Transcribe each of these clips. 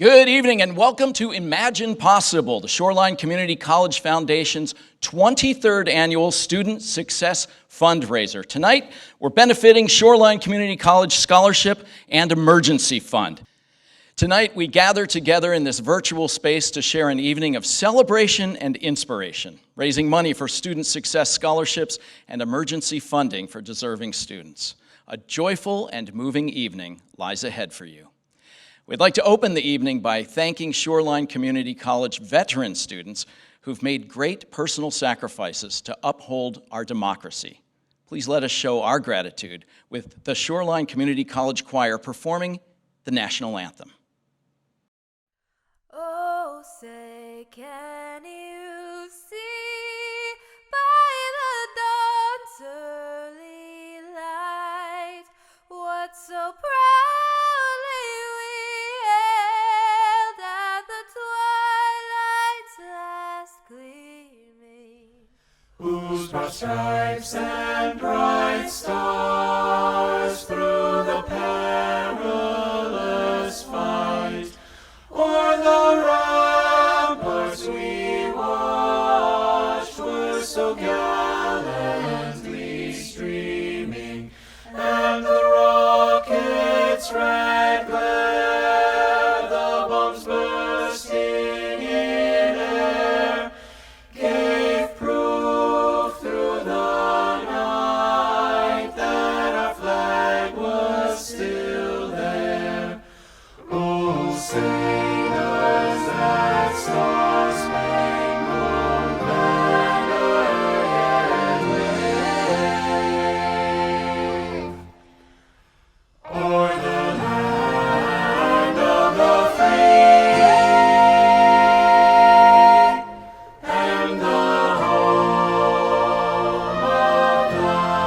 Good evening and welcome to Imagine Possible, the Shoreline Community College Foundation's 23rd annual Student Success Fundraiser. Tonight, we're benefiting Shoreline Community College Scholarship and Emergency Fund. Tonight, we gather together in this virtual space to share an evening of celebration and inspiration, raising money for student success scholarships and emergency funding for deserving students. A joyful and moving evening lies ahead for you. We'd like to open the evening by thanking Shoreline Community College veteran students who've made great personal sacrifices to uphold our democracy. Please let us show our gratitude with the Shoreline Community College Choir performing the national anthem. Oh, say, can you see by the dawn's early light what so proudly we hailed at the twilight's last gleaming, whose broad stripes and bright stars through the perilous fight o'er the ramparts we watched were so gallantly streaming, and the rockets' red glare, the bombs bursting in air, gave proof through the night that our flag was still there. Oh, say does that star-spangled banner yet wave o'er the land of the free and the home of the brave?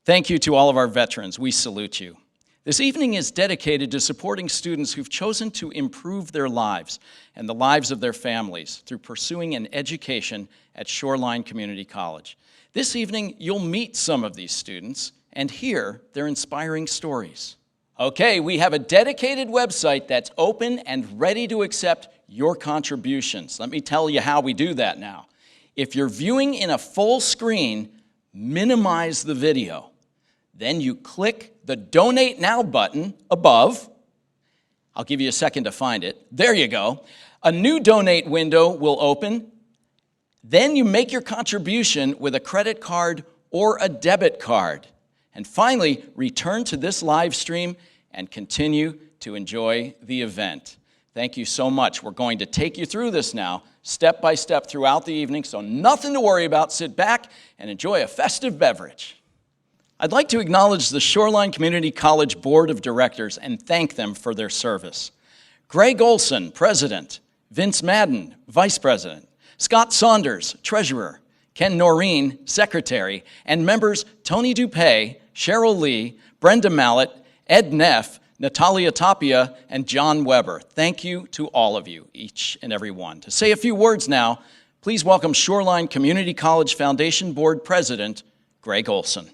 Thank you to all of our veterans. We salute you. This evening is dedicated to supporting students who've chosen to improve their lives and the lives of their families through pursuing an education at Shoreline Community College. This evening, you'll meet some of these students and hear their inspiring stories. Okay, we have a dedicated website that's open and ready to accept your contributions. Let me tell you how we do that now. If you're viewing in a full screen, minimize the video. Then you click the Donate Now button above. I'll give you a second to find it. There you go. A new donate window will open. Then you make your contribution with a credit card or a debit card. And finally, return to this live stream and continue to enjoy the event. Thank you so much. We're going to take you through this now, step by step throughout the evening, so nothing to worry about. Sit back and enjoy a festive beverage. I'd like to acknowledge the Shoreline Community College Board of Directors and thank them for their service. Greg Olson, President, Vince Madden, Vice President, Scott Saunders, Treasurer, Ken Noreen, Secretary, and members Tony Dupay, Cheryl Lee, Brenda Mallett, Ed Neff, Natalia Tapia, and John Weber. Thank you to all of you, each and every one. To say a few words now, please welcome Shoreline Community College Foundation Board President, Greg Olson.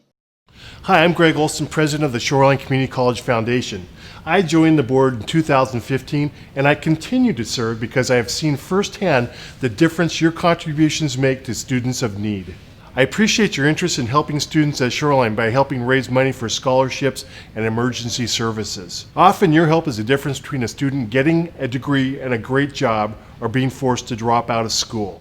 Hi, I'm Greg Olson, President of the Shoreline Community College Foundation. I joined the board in 2015, and I continue to serve because I have seen firsthand the difference your contributions make to students of need. I appreciate your interest in helping students at Shoreline by helping raise money for scholarships and emergency services. Often your help is the difference between a student getting a degree and a great job or being forced to drop out of school.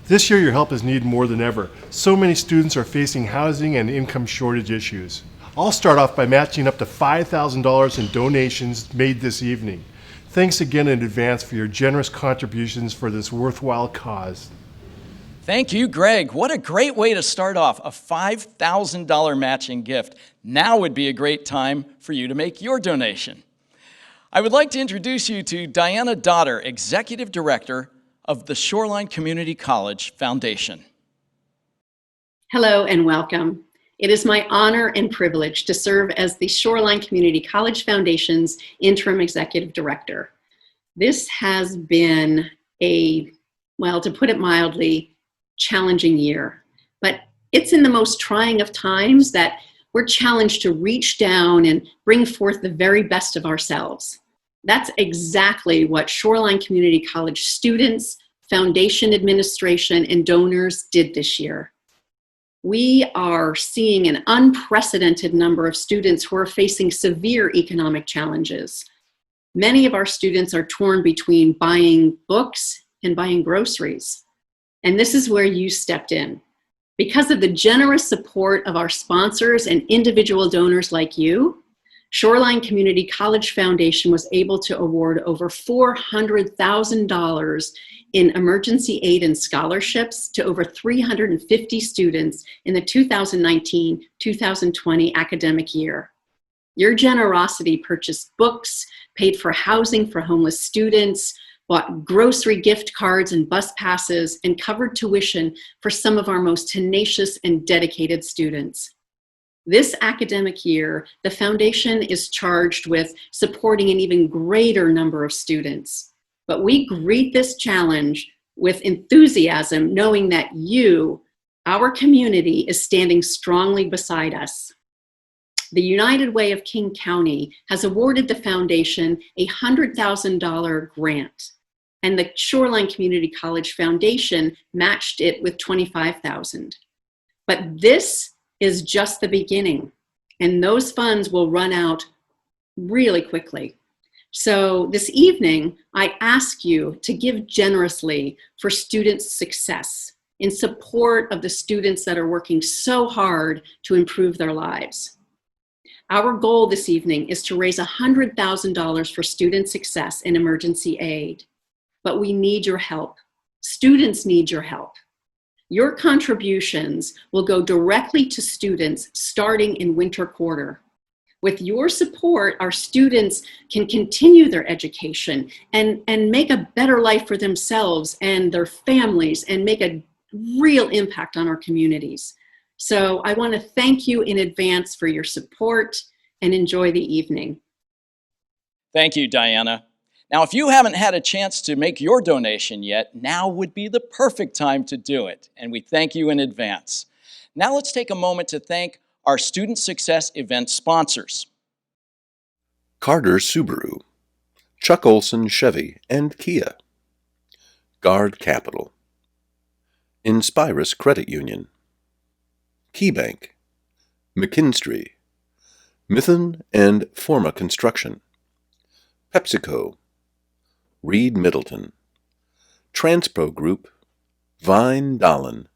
This year your help is needed more than ever. So many students are facing housing and income shortage issues. I'll start off by matching up to $5,000 in donations made this evening. Thanks again in advance for your generous contributions for this worthwhile cause. Thank you, Greg. What a great way to start off, a $5,000 matching gift. Now would be a great time for you to make your donation. I would like to introduce you to Diana Dotter, Executive Director of the Shoreline Community College Foundation. Hello and welcome. It is my honor and privilege to serve as the Shoreline Community College Foundation's Interim Executive Director. This has been a well, to put it mildly, challenging year. But it's in the most trying of times that we're challenged to reach down and bring forth the very best of ourselves. That's exactly what Shoreline Community College students, foundation administration, and donors did this year. We are seeing an unprecedented number of students who are facing severe economic challenges. Many of our students are torn between buying books and buying groceries. And this is where you stepped in. Because of the generous support of our sponsors and individual donors like you, Shoreline Community College Foundation was able to award over $400,000 in emergency aid and scholarships to over 350 students in the 2019-2020 academic year. Your generosity purchased books, paid for housing for homeless students, bought grocery gift cards and bus passes, and covered tuition for some of our most tenacious and dedicated students. This academic year, the foundation is charged with supporting an even greater number of students. But we greet this challenge with enthusiasm, knowing that you, our community, is standing strongly beside us. The United Way of King County has awarded the foundation a $100,000 grant, and the Shoreline Community College Foundation matched it with $25,000. But this is just the beginning, and those funds will run out really quickly. So this evening, I ask you to give generously for students' success in support of the students that are working so hard to improve their lives. Our goal this evening is to raise $100,000 for student success and emergency aid, but we need your help. Students need your help. Your contributions will go directly to students starting in winter quarter. With your support, our students can continue their education and make a better life for themselves and their families and make a real impact on our communities. So I want to thank you in advance for your support and enjoy the evening. Thank you, Diana. Now, if you haven't had a chance to make your donation yet, now would be the perfect time to do it, and we thank you in advance. Now let's take a moment to thank our Student Success event sponsors. Carter Subaru, Chuck Olson Chevy and Kia, Guard Capital, Inspirus Credit Union, KeyBank, McKinstry, Mithun and Forma Construction, PepsiCo, Reed Middleton, Transpro Group, Vine Dahlen,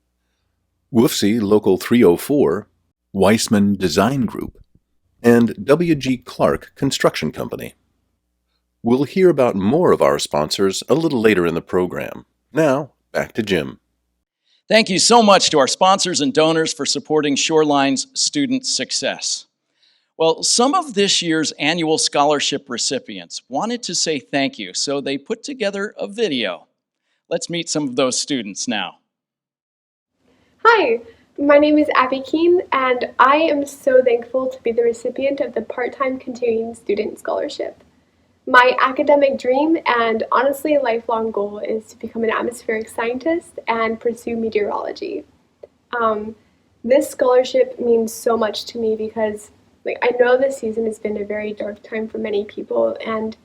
Woofsy Local 304, Weissman Design Group, and W.G. Clark Construction Company. We'll hear about more of our sponsors a little later in the program. Now, back to Jim. Thank you so much to our sponsors and donors for supporting Shoreline's student success. Well, some of this year's annual scholarship recipients wanted to say thank you, so they put together a video. Let's meet some of those students now. Hi, my name is Abby Keene, and I am so thankful to be the recipient of the Part-Time Continuing Student Scholarship. My academic dream and honestly lifelong goal is to become an atmospheric scientist and pursue meteorology. This scholarship means so much to me because I know this season has been a very dark time for many people, and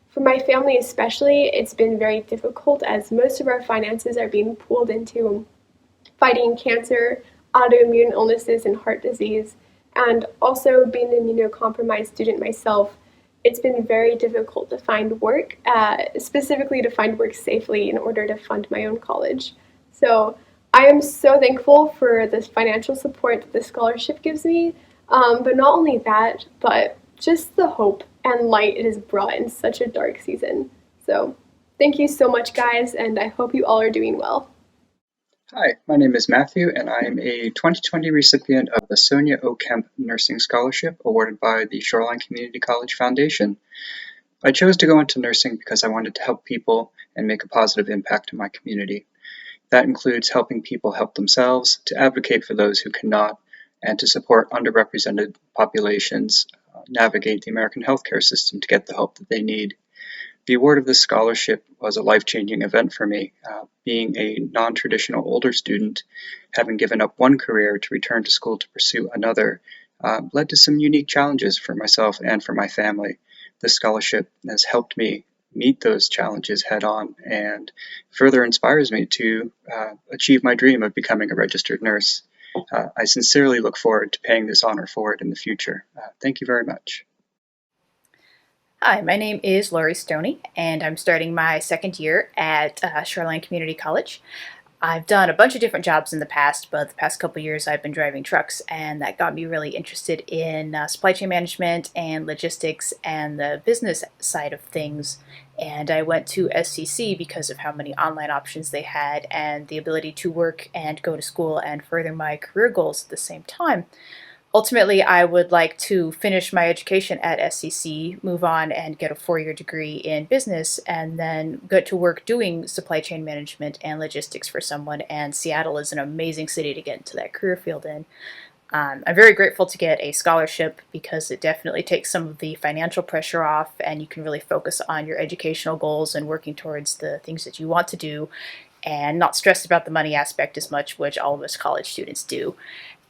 for my family especially, it's been very difficult as most of our finances are being pulled into fighting cancer, autoimmune illnesses, and heart disease. And also being an immunocompromised student myself, it's been very difficult to find work, specifically to find work safely in order to fund my own college. So I am so thankful for this financial support that the scholarship gives me. But not only that, but just the hope and light it has brought in such a dark season. So thank you so much, guys, and I hope you all are doing well. Hi, my name is Matthew, and I am a 2020 recipient of the Sonia O. Kemp Nursing Scholarship awarded by the Shoreline Community College Foundation. I chose to go into nursing because I wanted to help people and make a positive impact in my community. That includes helping people help themselves, to advocate for those who cannot, and to support underrepresented populations navigate the American healthcare system to get the help that they need. The award of this scholarship was a life-changing event for me. Being a non-traditional older student, having given up one career to return to school to pursue another, led to some unique challenges for myself and for my family. This scholarship has helped me meet those challenges head on and further inspires me to achieve my dream of becoming a registered nurse. I sincerely look forward to paying this honor forward in the future. Thank you very much. Hi, my name is Lori Stoney, and I'm starting my second year at Shoreline Community College. I've done a bunch of different jobs in the past, but the past couple years I've been driving trucks, and that got me really interested in supply chain management and logistics and the business side of things. And I went to SCC because of how many online options they had and the ability to work and go to school and further my career goals at the same time. Ultimately, I would like to finish my education at SCC, move on and get a 4-year degree in business, and then get to work doing supply chain management and logistics for someone. And Seattle is an amazing city to get into that career field in. I'm very grateful to get a scholarship because it definitely takes some of the financial pressure off, and you can really focus on your educational goals and working towards the things that you want to do and not stress about the money aspect as much, which all of us college students do.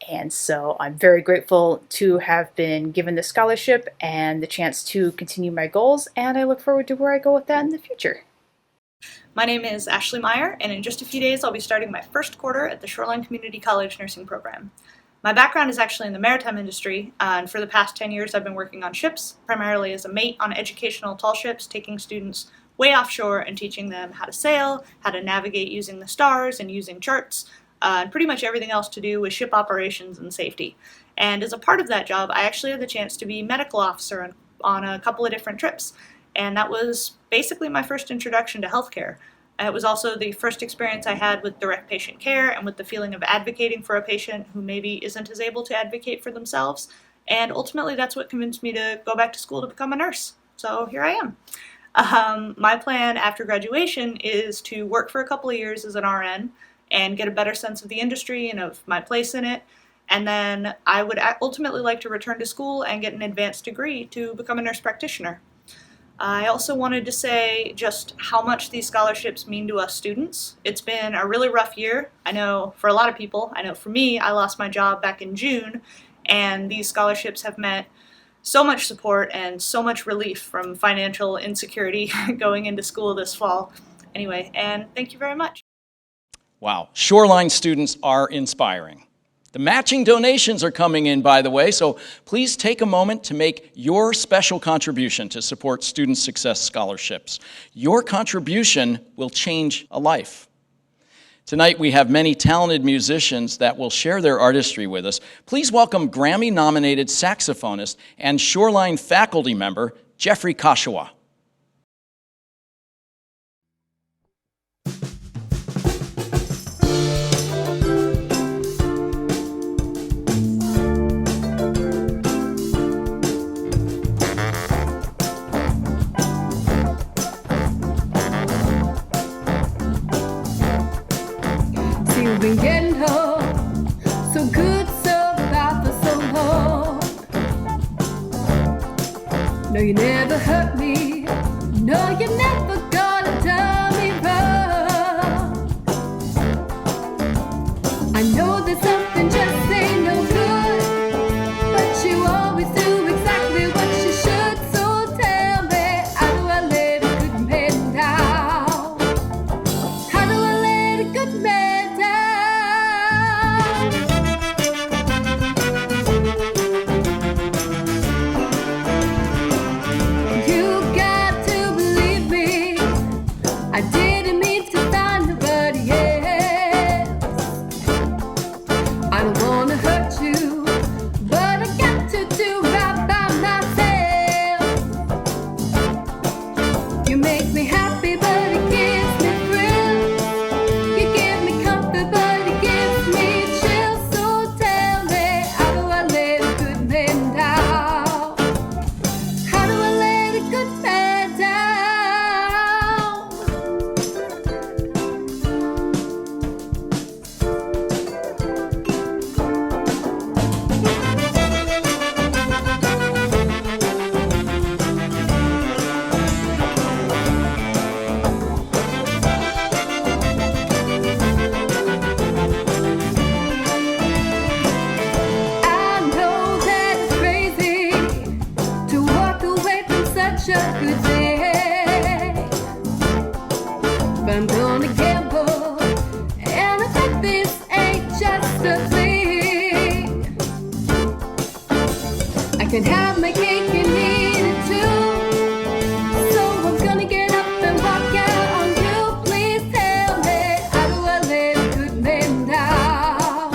And so I'm very grateful to have been given this scholarship and the chance to continue my goals, and I look forward to where I go with that in the future. My name is Ashley Meyer, and in just a few days I'll be starting my first quarter at the Shoreline Community College nursing program. My background is actually in the maritime industry, and for the past 10 years I've been working on ships, primarily as a mate on educational tall ships, taking students way offshore and teaching them how to sail, how to navigate using the stars and using charts, and pretty much everything else to do with ship operations and safety. And as a part of that job, I actually had the chance to be medical officer on a couple of different trips. And that was basically my first introduction to healthcare. It was also the first experience I had with direct patient care and with the feeling of advocating for a patient who maybe isn't as able to advocate for themselves. And ultimately, that's what convinced me to go back to school to become a nurse. So here I am. My plan after graduation is to work for a couple of years as an RN and get a better sense of the industry and of my place in it. And then I would ultimately like to return to school and get an advanced degree to become a nurse practitioner. I also wanted to say just how much these scholarships mean to us students. It's been a really rough year. I know for a lot of people. I know for me, I lost my job back in June, and these scholarships have meant so much support and so much relief from financial insecurity going into school this fall. Anyway, and thank you very much. Wow, Shoreline students are inspiring. The matching donations are coming in, by the way, so please take a moment to make your special contribution to support Student Success Scholarships. Your contribution will change a life. Tonight we have many talented musicians that will share their artistry with us. Please welcome Grammy-nominated saxophonist and Shoreline faculty member, Jeffrey Kashawa. You've been getting her so good, so about for so long. No, you never hurt me. but I'm gonna gamble. And I bet this ain't just a fling. I can have my cake and eat it too. So I'm gonna get up and walk out on you. Please tell me, how do I let a good man down?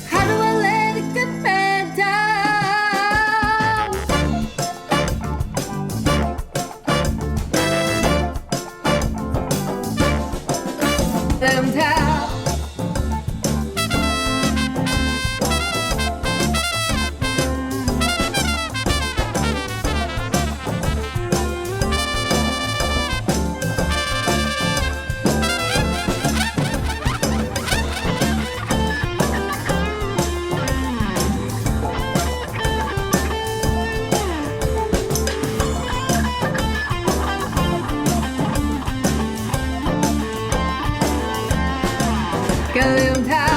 How do I let a good man down? Them down. Get them down.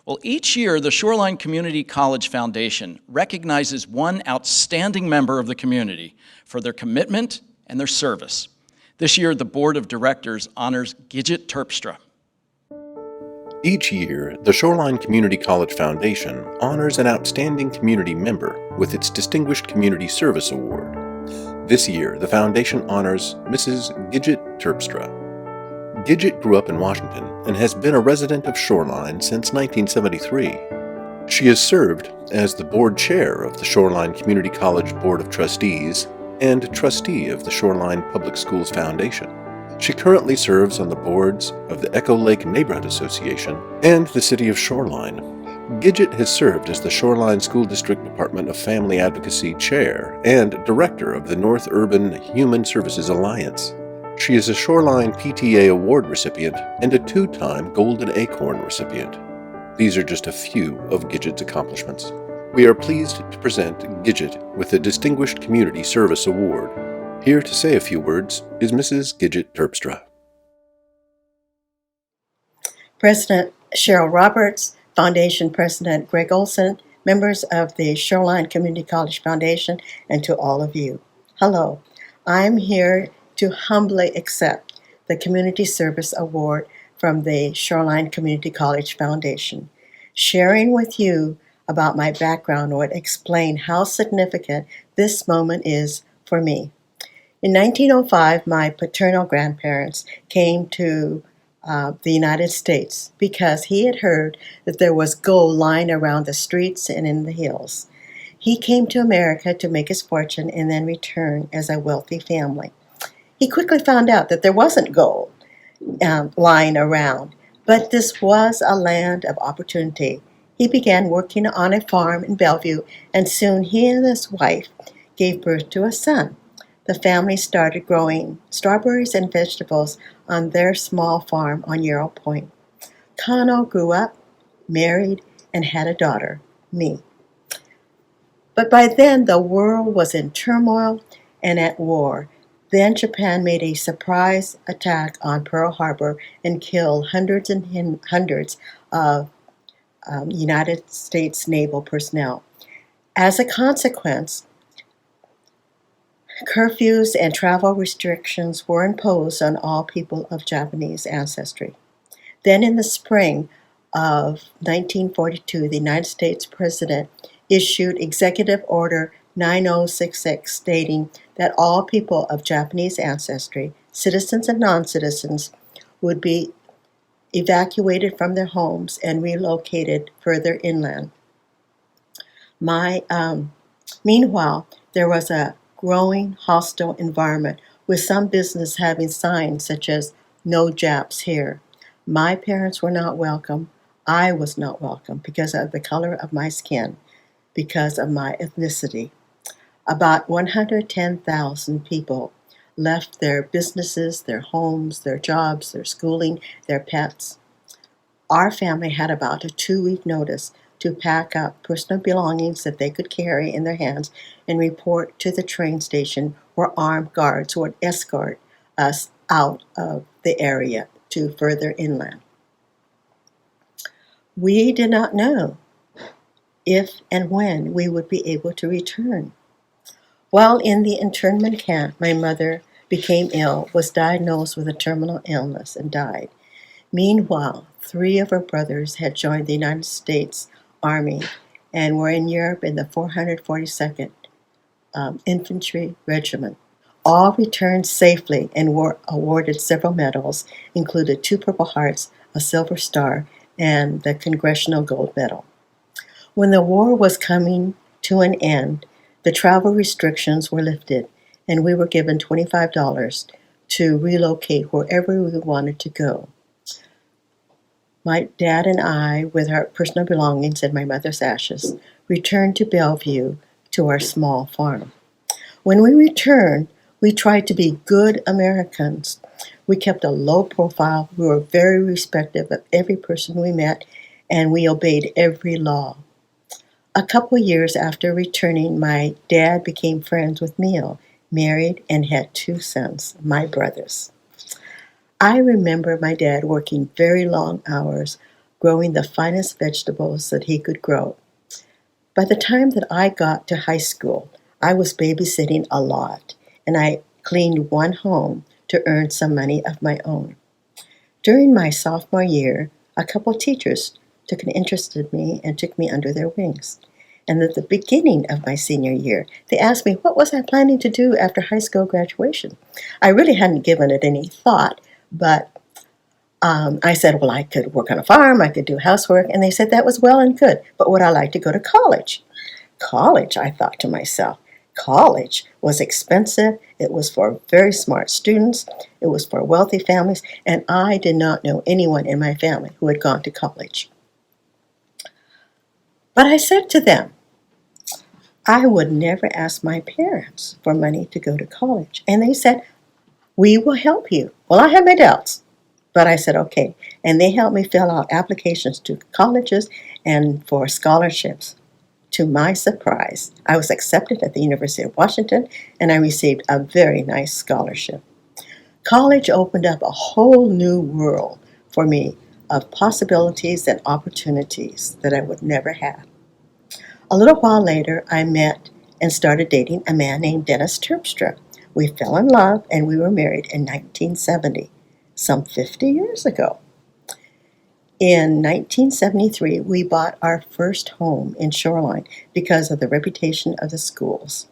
Well, each year, the Shoreline Community College Foundation recognizes one outstanding member of the community for their commitment and their service. This year, the Board of Directors honors Gidget Terpstra. Each year, the Shoreline Community College Foundation honors an outstanding community member with its Distinguished Community Service Award. This year, the foundation honors Mrs. Gidget Terpstra. Gidget grew up in Washington and has been a resident of Shoreline since 1973. She has served as the board chair of the Shoreline Community College Board of Trustees and trustee of the Shoreline Public Schools Foundation. She currently serves on the boards of the Echo Lake Neighborhood Association and the City of Shoreline. Gidget has served as the Shoreline School District Department of Family Advocacy Chair and Director of the North Urban Human Services Alliance. She is a Shoreline PTA Award recipient and a two-time Golden Acorn recipient. These are just a few of Gidget's accomplishments. We are pleased to present Gidget with the Distinguished Community Service Award. Here to say a few words is Mrs. Gidget Terpstra. President Cheryl Roberts, Foundation President Greg Olson, members of the Shoreline Community College Foundation, and to all of you. Hello, I'm here to humbly accept the Community Service Award from the Shoreline Community College Foundation. Sharing with you about my background would explain how significant this moment is for me. In 1905, my paternal grandparents came to the United States because he had heard that there was gold lying around the streets and in the hills. He came to America to make his fortune and then return as a wealthy family. He quickly found out that there wasn't gold lying around, but this was a land of opportunity. He began working on a farm in Bellevue, and soon he and his wife gave birth to a son. The family started growing strawberries and vegetables on their small farm on Yarrow Point. Kano grew up, married, and had a daughter, me. But by then, the world was in turmoil and at war. Then Japan made a surprise attack on Pearl Harbor and killed hundreds and hundreds of United States naval personnel. As a consequence, curfews and travel restrictions were imposed on all people of Japanese ancestry. Then in the spring of 1942, the United States President issued Executive Order 9066 stating that all people of Japanese ancestry, citizens and non-citizens, would be evacuated from their homes and relocated further inland. Meanwhile, there was a growing hostile environment with some business having signs such as "No Japs here." My parents were not welcome. I was not welcome because of the color of my skin, because of my ethnicity. About 110,000 people left their businesses, their homes, their jobs, their schooling, their pets. Our family had about a 2-week notice to pack up personal belongings that they could carry in their hands and report to the train station where armed guards would escort us out of the area to further inland. We did not know if and when we would be able to return. While in the internment camp, my mother became ill, was diagnosed with a terminal illness, and died. Meanwhile, 3 of her brothers had joined the United States Army and were in Europe in the 442nd Infantry Regiment. All returned safely and were awarded several medals, including 2 Purple Hearts, a Silver Star, and the Congressional Gold Medal. When the war was coming to an end, the travel restrictions were lifted, and we were given $25 to relocate wherever we wanted to go. My dad and I, with our personal belongings and my mother's ashes, returned to Bellevue to our small farm. When we returned, we tried to be good Americans. We kept a low profile, we were very respectful of every person we met, and we obeyed every law. A couple years after returning, my dad became friends with Neil, married, and had 2 sons, my brothers. I remember my dad working very long hours, growing the finest vegetables that he could grow. By the time that I got to high school, I was babysitting a lot, and I cleaned one home to earn some money of my own. During my sophomore year, a couple teachers took an interest in me and took me under their wings. And at the beginning of my senior year, they asked me what was I planning to do after high school graduation. I really hadn't given it any thought, but I said, well, I could work on a farm, I could do housework, and they said that was well and good, but would I like to go to college? College, I thought to myself. College was expensive, it was for very smart students, it was for wealthy families, and I did not know anyone in my family who had gone to college. But I said to them, I would never ask my parents for money to go to college. And they said, we will help you. Well, I had my doubts, but I said, okay. And they helped me fill out applications to colleges and for scholarships. To my surprise, I was accepted at the University of Washington, and I received a very nice scholarship. College opened up a whole new world for me of possibilities and opportunities that I would never have. A little while later, I met and started dating a man named Dennis Terpstra. We fell in love and we were married in 1970, some 50 years ago. In 1973, we bought our first home in Shoreline because of the reputation of the schools.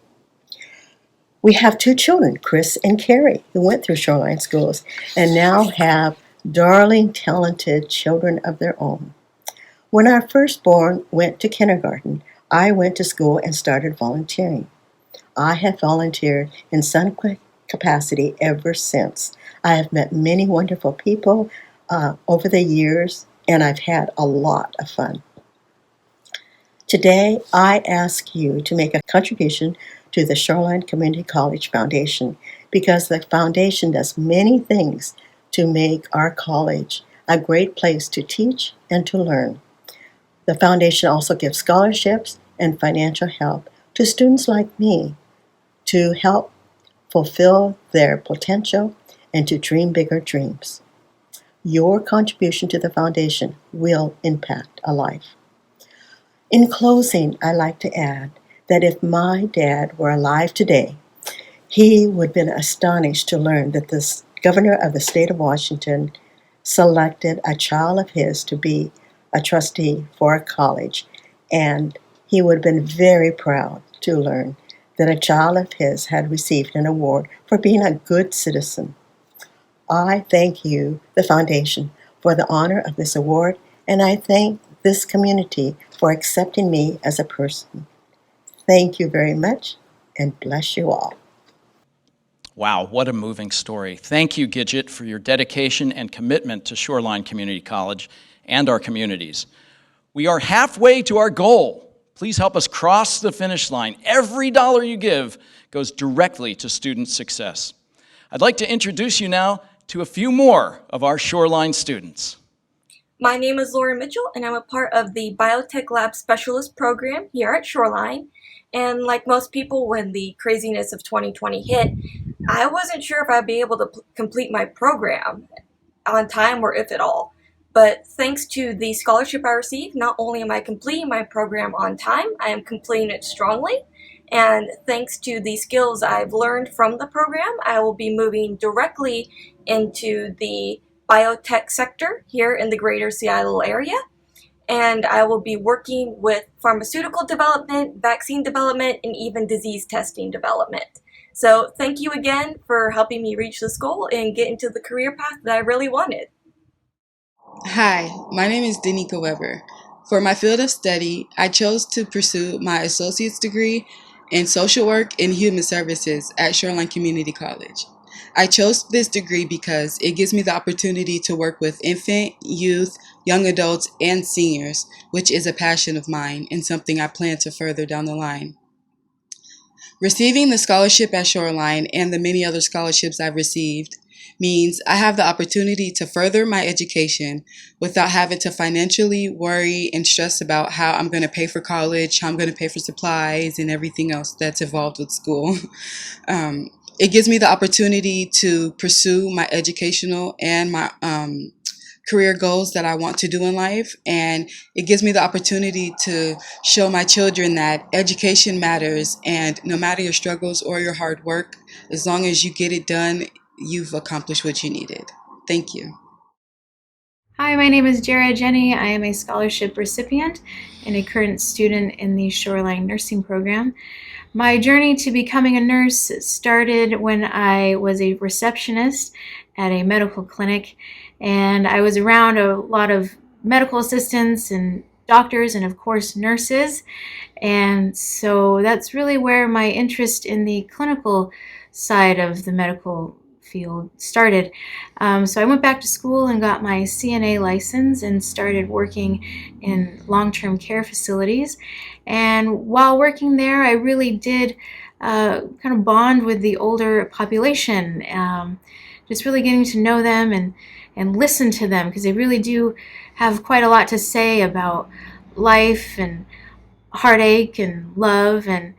We have 2 children, Chris and Carrie, who went through Shoreline schools and now have darling, talented children of their own. When our firstborn went to kindergarten, I went to school and started volunteering. I have volunteered in some capacity ever since. I have met many wonderful people over the years, and I've had a lot of fun. Today, I ask you to make a contribution to the Shoreline Community College Foundation because the foundation does many things to make our college a great place to teach and to learn. The foundation also gives scholarships and financial help to students like me to help fulfill their potential and to dream bigger dreams. Your contribution to the foundation will impact a life. In closing, I'd like to add that if my dad were alive today, he would have been astonished to learn that the governor of the state of Washington selected a child of his to be a trustee for a college, and he would have been very proud to learn that a child of his had received an award for being a good citizen. I thank you, the foundation, for the honor of this award, and I thank this community for accepting me as a person. Thank you very much, and bless you all. Wow, what a moving story. Thank you, Gidget, for your dedication and commitment to Shoreline Community College and our communities. We are halfway to our goal. Please help us cross the finish line. Every dollar you give goes directly to student success. I'd like to introduce you now to a few more of our Shoreline students. My name is Laura Mitchell, and I'm a part of the Biotech Lab Specialist program here at Shoreline. And like most people, when the craziness of 2020 hit, I wasn't sure if I'd be able to complete my program on time or if at all. But thanks to the scholarship I received, not only am I completing my program on time, I am completing it strongly. And thanks to the skills I've learned from the program, I will be moving directly into the biotech sector here in the greater Seattle area. And I will be working with pharmaceutical development, vaccine development, and even disease testing development. So thank you again for helping me reach this goal and get into the career path that I really wanted. Hi, my name is Danica Weber. For my field of study, I chose to pursue my associate's degree in social work and human services at Shoreline Community College. I chose this degree because it gives me the opportunity to work with infant, youth, young adults, and seniors, which is a passion of mine and something I plan to further down the line. Receiving the scholarship at Shoreline and the many other scholarships I've received means I have the opportunity to further my education without having to financially worry and stress about how I'm going to pay for college, how I'm going to pay for supplies, and everything else that's involved with school. It gives me the opportunity to pursue my educational and my career goals that I want to do in life, and it gives me the opportunity to show my children that education matters, and no matter your struggles or your hard work, as long as you get it done, you've accomplished what you needed. Thank you. Hi, my name is Jara Jenny. I am a scholarship recipient and a current student in the Shoreline Nursing Program. My journey to becoming a nurse started when I was a receptionist at a medical clinic, and I was around a lot of medical assistants and doctors and of course nurses, and so that's really where my interest in the clinical side of the medical field started. So I went back to school and got my CNA license and started working in long-term care facilities. And while working there, I really did kind of bond with the older population, just really getting to know them and listen to them, because they really do have quite a lot to say about life and heartache and love, and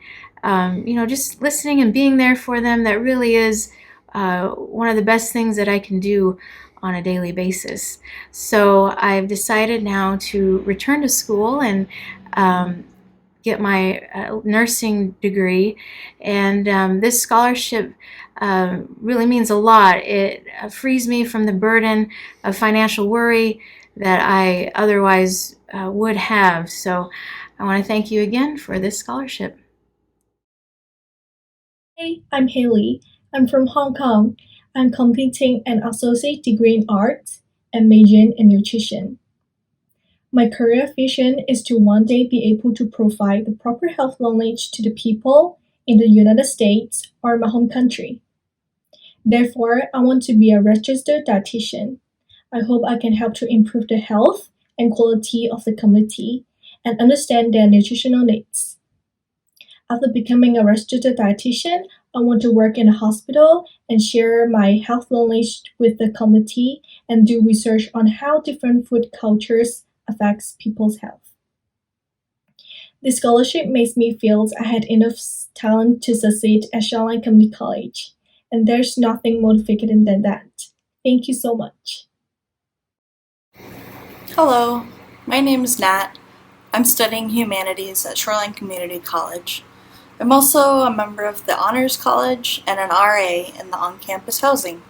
just listening and being there for them. That really is one of the best things that I can do on a daily basis. So I've decided now to return to school and get my nursing degree, and this scholarship really means a lot. It frees me from the burden of financial worry that I otherwise would have. So I want to thank you again for this scholarship. Hey, I'm Haley. I'm from Hong Kong. I'm completing an associate degree in arts and majoring in nutrition. My career vision is to one day be able to provide the proper health knowledge to the people in the United States or my home country. Therefore, I want to be a registered dietitian. I hope I can help to improve the health and quality of the community and understand their nutritional needs. After becoming a registered dietitian, I want to work in a hospital and share my health knowledge with the community and do research on how different food cultures affects people's health. This scholarship makes me feel I had enough talent to succeed at Shoreline Community College, and there's nothing more motivating than that. Thank you so much. Hello, my name is Nat. I'm studying humanities at Shoreline Community College. I'm also a member of the Honors College and an RA in the on-campus housing.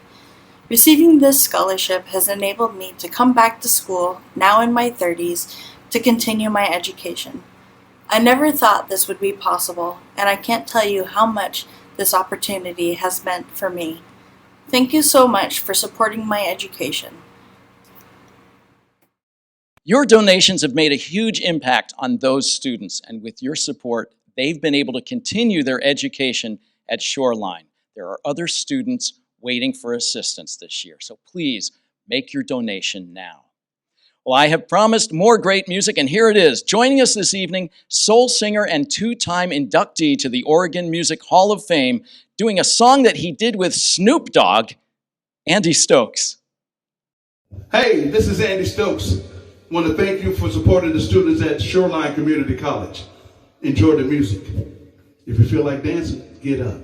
Receiving this scholarship has enabled me to come back to school, now in my 30s, to continue my education. I never thought this would be possible, and I can't tell you how much this opportunity has meant for me. Thank you so much for supporting my education. Your donations have made a huge impact on those students, and with your support, they've been able to continue their education at Shoreline. There are other students waiting for assistance this year, so please make your donation now. Well, I have promised more great music, and here it is. Joining us this evening, soul singer and two-time inductee to the Oregon Music Hall of Fame, doing a song that he did with Snoop Dogg, Andy Stokes. Hey, this is Andy Stokes. Want to thank you for supporting the students at Shoreline Community College. Enjoy the music. If you feel like dancing, get up.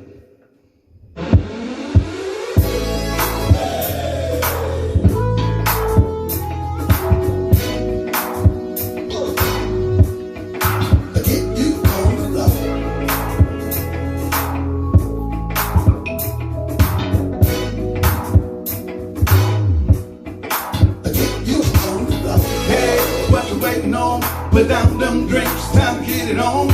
Put down them drinks, time to get it on.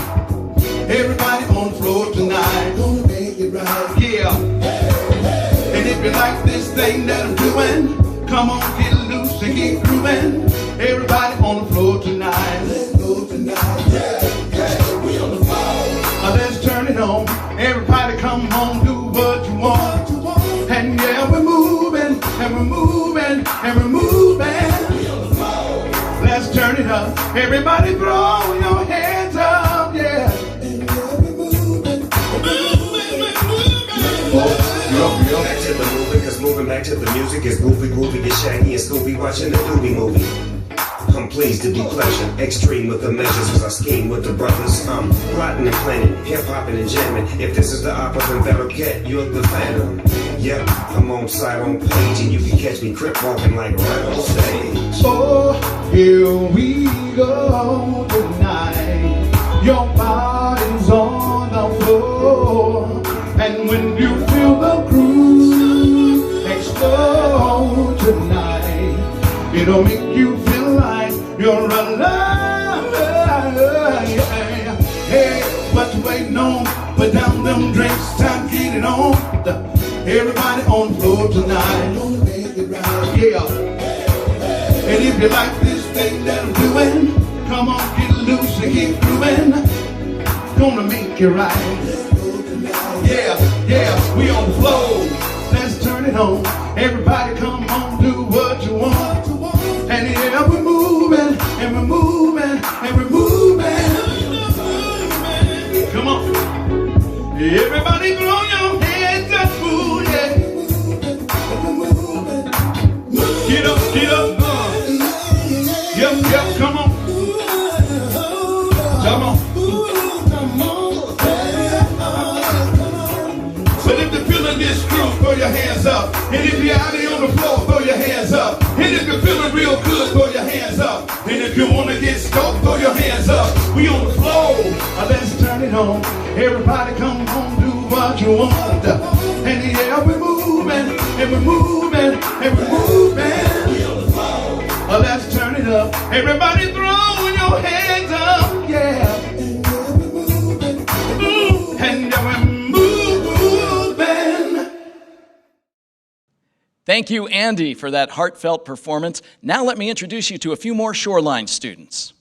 Everybody on the floor tonight, gonna make it right. Yeah. And if you like this thing that I'm doing, come on, get loose and get grooving. Everybody on the floor tonight, let's go tonight. Yeah, we on the floor. Let's turn it on. Everybody come on, do what you want. And yeah, we're moving, and we're moving, and we're moving. Let's turn it up. Everybody throw your hands up, yeah. Back to the moving, cause moving back to the music is goofy, get Shaggy and Scooby watching the Doobie movie. I'm pleased to be pleasure, extreme with the measures as I scheme with the brothers. I'm plotting and planning, hip-hopping and jamming. If this is the opera, then that'll get you're the phantom. Yep, I'm on side on page and you can catch me crip walking like right on stage. Oh, here we go tonight. Your body's on the floor. And when you feel the groove explode tonight, it'll make you feel like you're alive. Hey, what you waiting on? Put down them drinks, time to get it on. Everybody on the floor tonight, gonna make it right. Yeah. And if you like this thing that I'm doing, come on, get loose and get grooving. Gonna make it right. Yeah, we on the floor. Let's turn it on. Everybody come on, do what you want. And yeah, we're moving, and we're moving, and we're moving. Come on. Everybody throw your hands up, ooh, yeah. Get up, get up. Yep, come on. Come on. But if you're feeling this groove, throw your hands up. And if you're out here on the floor, throw your hands up. And if you're feeling real good, throw your hands up. And if you want to get stoked, throw your hands up. We on the floor, let's turn it on. Everybody come on, do what you want. And yeah, we're moving, and we're moving, and we're moving. We on the floor, let's turn it up. Everybody throw your hands up, yeah. And we're moving. Thank you, Andy, for that heartfelt performance. Now let me introduce you to a few more Shoreline students.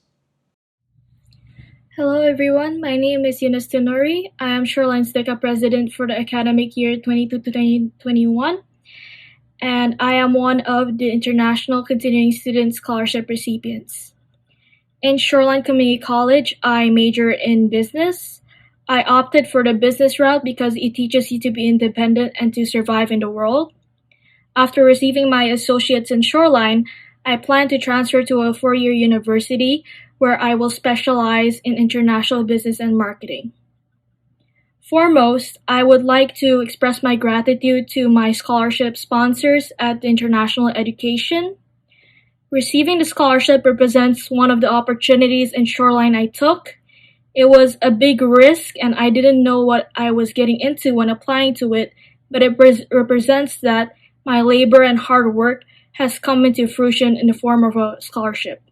Hello everyone, my name is Yunus Tenori. I am Shoreline's DECA president for the academic year 22 to 2021, and I am one of the International Continuing Student Scholarship recipients. In Shoreline Community College, I major in business. I opted for the business route because it teaches you to be independent and to survive in the world. After receiving my associates in Shoreline, I plan to transfer to a 4-year university where I will specialize in international business and marketing. Foremost, I would like to express my gratitude to my scholarship sponsors at International Education. Receiving the scholarship represents one of the opportunities in Shoreline I took. It was a big risk and I didn't know what I was getting into when applying to it, but it represents that my labor and hard work has come into fruition in the form of a scholarship.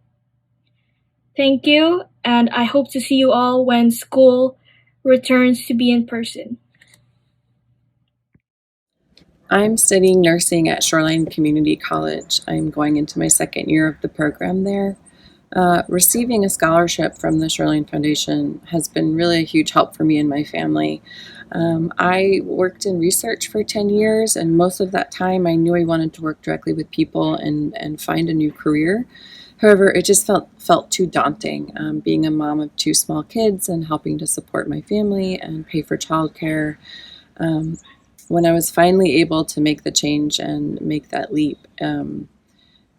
Thank you, and I hope to see you all when school returns to be in person. I'm studying nursing at Shoreline Community College. I'm going into my second year of the program there. Receiving a scholarship from the Shoreline Foundation has been really a huge help for me and my family. I worked in research for 10 years, and most of that time I knew I wanted to work directly with people and find a new career. However, it just felt too daunting, being a mom of 2 small kids and helping to support my family and pay for childcare. When I was finally able to make the change and make that leap,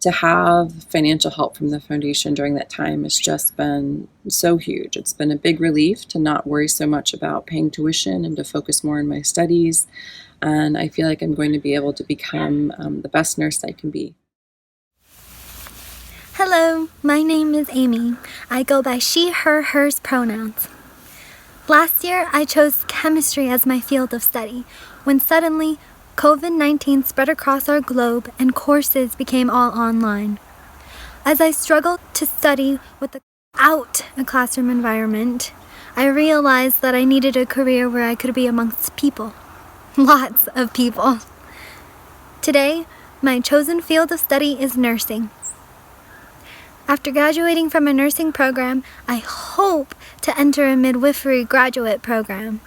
to have financial help from the foundation during that time has just been so huge. It's been a big relief to not worry so much about paying tuition and to focus more on my studies. And I feel like I'm going to be able to become the best nurse I can be. Hello, my name is Amy. I go by she, her, hers pronouns. Last year, I chose chemistry as my field of study, when suddenly COVID-19 spread across our globe and courses became all online. As I struggled to study without a classroom environment, I realized that I needed a career where I could be amongst people. Lots of people. Today, my chosen field of study is nursing. After graduating from a nursing program, I hope to enter a midwifery graduate program.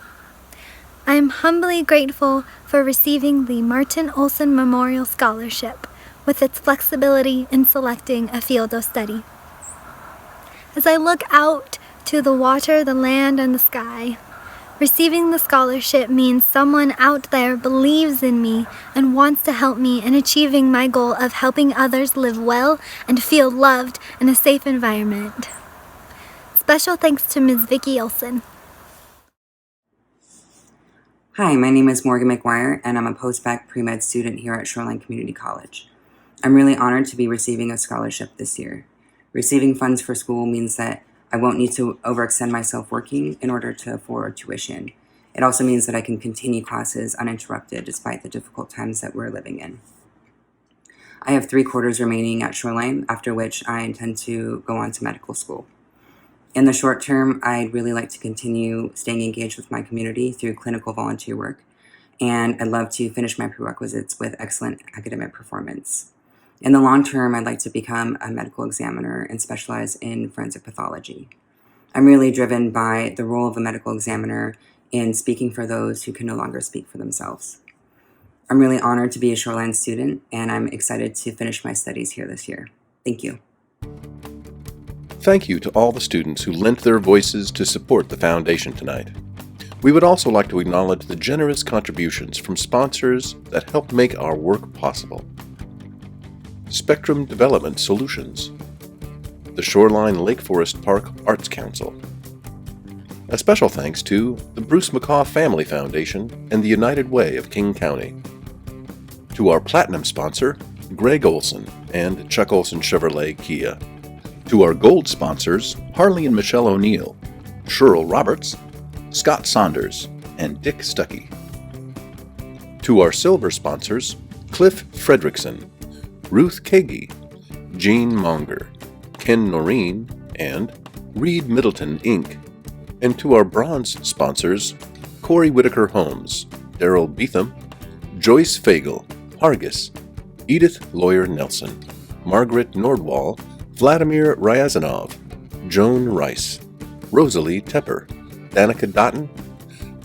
I am humbly grateful for receiving the Martin Olson Memorial Scholarship, with its flexibility in selecting a field of study. As I look out to the water, the land, and the sky, receiving the scholarship means someone out there believes in me and wants to help me in achieving my goal of helping others live well and feel loved in a safe environment. Special thanks to Ms. Vicki Olson. Hi, my name is Morgan McGuire, and I'm a post-bac pre-med student here at Shoreline Community College. I'm really honored to be receiving a scholarship this year. Receiving funds for school means that I won't need to overextend myself working in order to afford tuition. It also means that I can continue classes uninterrupted despite the difficult times that we're living in. I have 3 quarters remaining at Shoreline, after which I intend to go on to medical school. In the short term, I'd really like to continue staying engaged with my community through clinical volunteer work, and I'd love to finish my prerequisites with excellent academic performance. In the long term, I'd like to become a medical examiner and specialize in forensic pathology. I'm really driven by the role of a medical examiner in speaking for those who can no longer speak for themselves. I'm really honored to be a Shoreline student, and I'm excited to finish my studies here this year. Thank you. Thank you to all the students who lent their voices to support the Foundation tonight. We would also like to acknowledge the generous contributions from sponsors that help make our work possible. Spectrum Development Solutions, the Shoreline Lake Forest Park Arts Council. A special thanks to the Bruce McCaw Family Foundation and the United Way of King County. To our Platinum sponsor, Greg Olson and Chuck Olson Chevrolet Kia. To our Gold sponsors, Harley and Michelle O'Neill, Cheryl Roberts, Scott Saunders, and Dick Stuckey. To our Silver sponsors, Cliff Fredrickson, Ruth Kagi, Jean Monger, Ken Noreen, and Reed Middleton, Inc. And to our Bronze sponsors, Corey Whitaker Holmes, Daryl Beetham, Joyce Fagel, Hargis, Edith Lawyer Nelson, Margaret Nordwall, Vladimir Ryazanov, Joan Rice, Rosalie Tepper, Danica Dotton,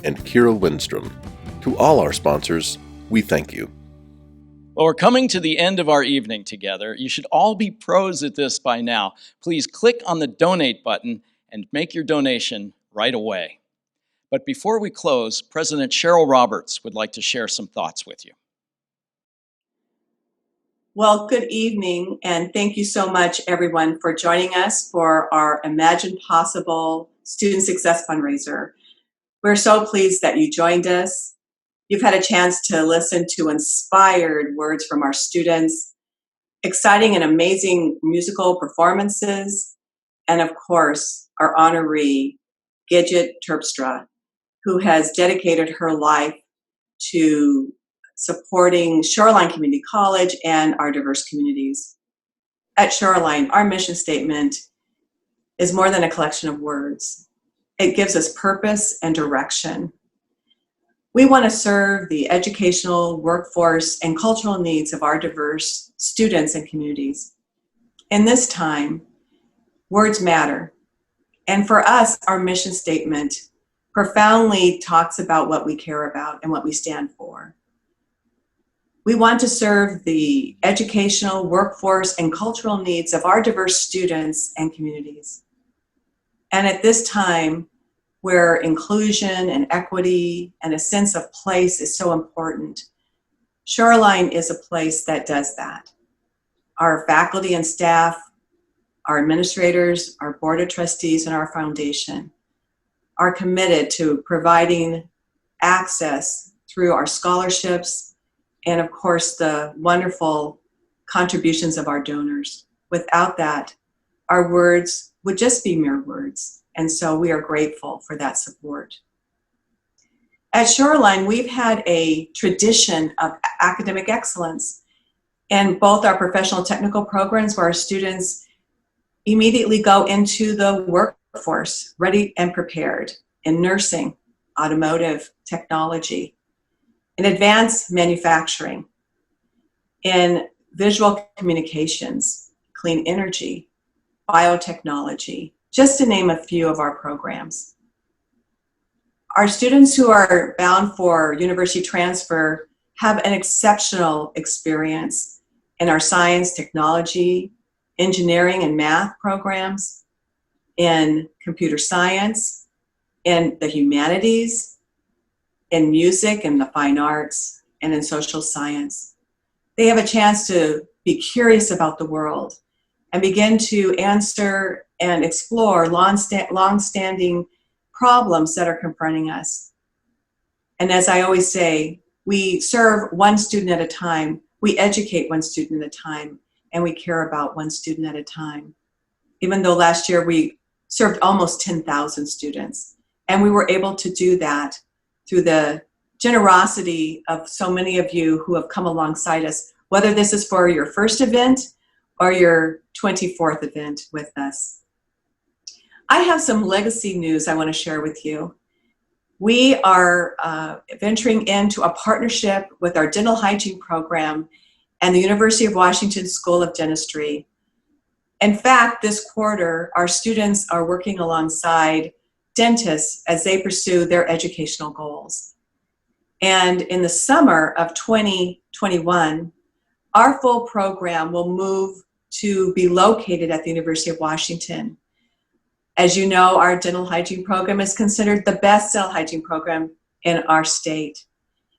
and Kira Lindstrom. To all our sponsors, we thank you. Well, we're coming to the end of our evening together. You should all be pros at this by now. Please click on the donate button and make your donation right away. But before we close, President Cheryl Roberts would like to share some thoughts with you. Well, good evening, and thank you so much, everyone, for joining us for our Imagine Possible Student Success Fundraiser. We're so pleased that you joined us. You've had a chance to listen to inspired words from our students, exciting and amazing musical performances, and of course, our honoree, Gidget Terpstra, who has dedicated her life to supporting Shoreline Community College and our diverse communities. At Shoreline, our mission statement is more than a collection of words. It gives us purpose and direction. We want to serve the educational, workforce, and cultural needs of our diverse students and communities. In this time, words matter. And for us, our mission statement profoundly talks about what we care about and what we stand for. We want to serve the educational, workforce, and cultural needs of our diverse students and communities. And at this time, where inclusion and equity and a sense of place is so important, Shoreline is a place that does that. Our faculty and staff, our administrators, our board of trustees, and our foundation are committed to providing access through our scholarships and, of course, the wonderful contributions of our donors. Without that, our words would just be mere words. And so we are grateful for that support. At Shoreline, we've had a tradition of academic excellence in both our professional technical programs, where our students immediately go into the workforce ready and prepared in nursing, automotive, technology, in advanced manufacturing, in visual communications, clean energy, biotechnology, just to name a few of our programs. Our students who are bound for university transfer have an exceptional experience in our science, technology, engineering, and math programs, in computer science, in the humanities, in music and the fine arts, and in social science. They have a chance to be curious about the world and begin to answer and explore long-standing problems that are confronting us. And as I always say, we serve one student at a time, we educate one student at a time, and we care about one student at a time. Even though last year we served almost 10,000 students, and we were able to do that through the generosity of so many of you who have come alongside us, whether this is for your first event or your 24th event with us. I have some legacy news I want to share with you. We are venturing into a partnership with our dental hygiene program and the University of Washington School of Dentistry. In fact, this quarter, our students are working alongside dentists as they pursue their educational goals. And in the summer of 2021, our full program will move to be located at the University of Washington. As you know, our dental hygiene program is considered the best dental hygiene program in our state.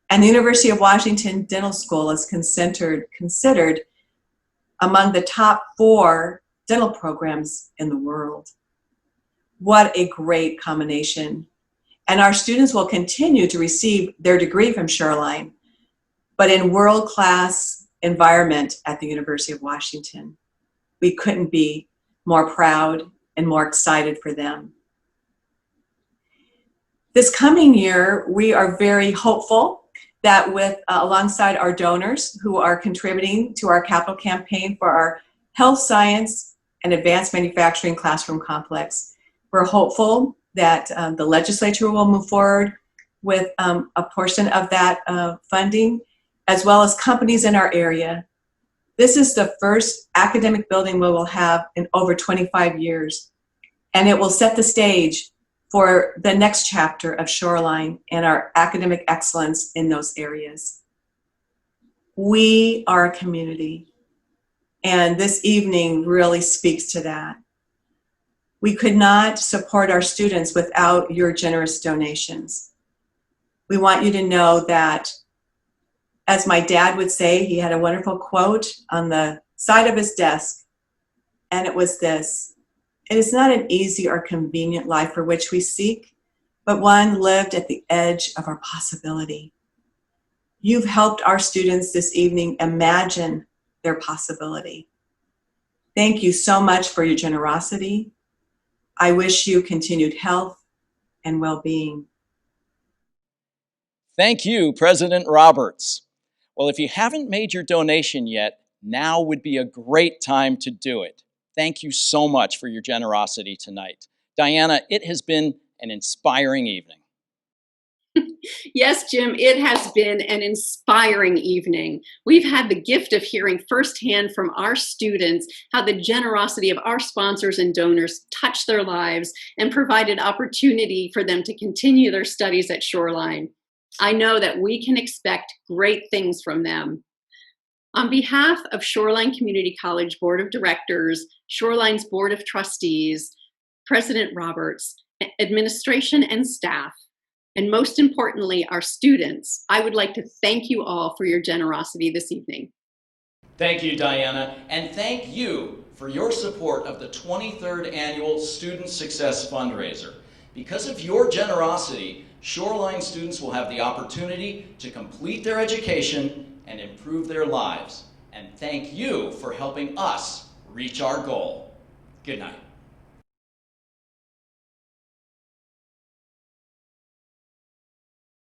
And the University of Washington Dental School is considered among the top 4 dental programs in the world. What a great combination. And our students will continue to receive their degree from Shoreline, but in world-class environment at the University of Washington. We couldn't be more proud and more excited for them. This coming year, we are very hopeful that alongside our donors who are contributing to our capital campaign for our health science and advanced manufacturing classroom complex, we're hopeful that the legislature will move forward with a portion of that funding, as well as companies in our area. This is the first academic building we will have in over 25 years, and it will set the stage for the next chapter of Shoreline and our academic excellence in those areas. We are a community, and this evening really speaks to that. We could not support our students without your generous donations. We want you to know that, as my dad would say, he had a wonderful quote on the side of his desk, and it was this: "It is not an easy or convenient life for which we seek, but one lived at the edge of our possibility." You've helped our students this evening imagine their possibility. Thank you so much for your generosity. I wish you continued health and well-being. Thank you, President Roberts. Well, if you haven't made your donation yet, now would be a great time to do it. Thank you so much for your generosity tonight. Diana, it has been an inspiring evening. Yes, Jim, it has been an inspiring evening. We've had the gift of hearing firsthand from our students how the generosity of our sponsors and donors touched their lives and provided opportunity for them to continue their studies at Shoreline. I know that we can expect great things from them. On behalf of Shoreline Community College Board of Directors, Shoreline's Board of Trustees, President Roberts, administration and staff, and most importantly, our students, I would like to thank you all for your generosity this evening. Thank you, Diana, and thank you for your support of the 23rd Annual Student Success Fundraiser. Because of your generosity, Shoreline students will have the opportunity to complete their education and improve their lives. And thank you for helping us reach our goal. Good night.